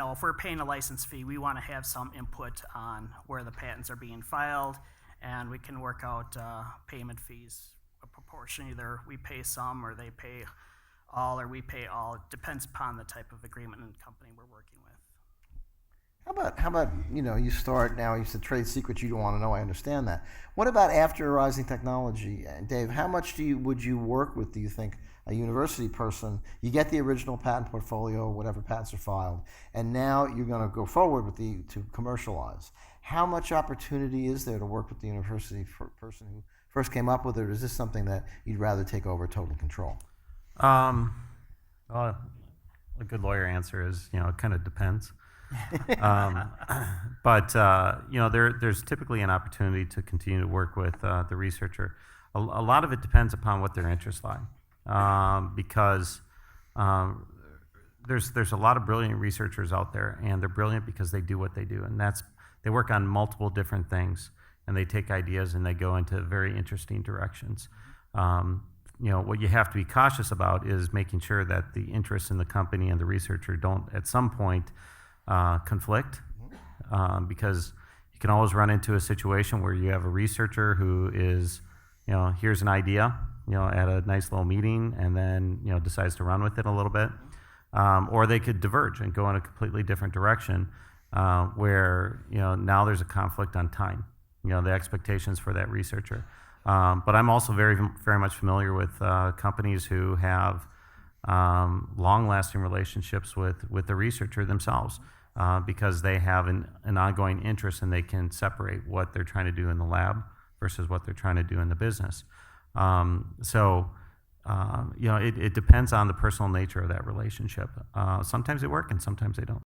if we're paying a license fee, we want to have some input on where the patents are being filed, and we can work out payment fees, a proportion. Either we pay some, or they pay all, or we pay all. It depends upon the type of agreement and company we're working with. How about you start now, you said trade secrets you don't want to know, I understand that. What about after arising technology? Dave, how much would you work with, do you think, a university person? You get the original patent portfolio, whatever patents are filed, and now you're going to go forward with to commercialize. How much opportunity is there to work with the university person who first came up with it, or is this something that you'd rather take over total control? Well, a good lawyer answer is, it kind of depends. But there's typically an opportunity to continue to work with the researcher. A lot of it depends upon what their interests lie, because there's a lot of brilliant researchers out there, and they're brilliant because they do what they do, and they work on multiple different things, and they take ideas and they go into very interesting directions. What you have to be cautious about is making sure that the interests in the company and the researcher don't at some point conflict, because you can always run into a situation where you have a researcher who is, here's an idea, at a nice little meeting, and then, decides to run with it a little bit. Or they could diverge and go in a completely different direction, where, now there's a conflict on time, the expectations for that researcher. But I'm also very, very much familiar with companies who have long-lasting relationships with the researcher themselves, because they have an ongoing interest, and they can separate what they're trying to do in the lab versus what they're trying to do in the business. It depends on the personal nature of that relationship. Sometimes they work and sometimes they don't.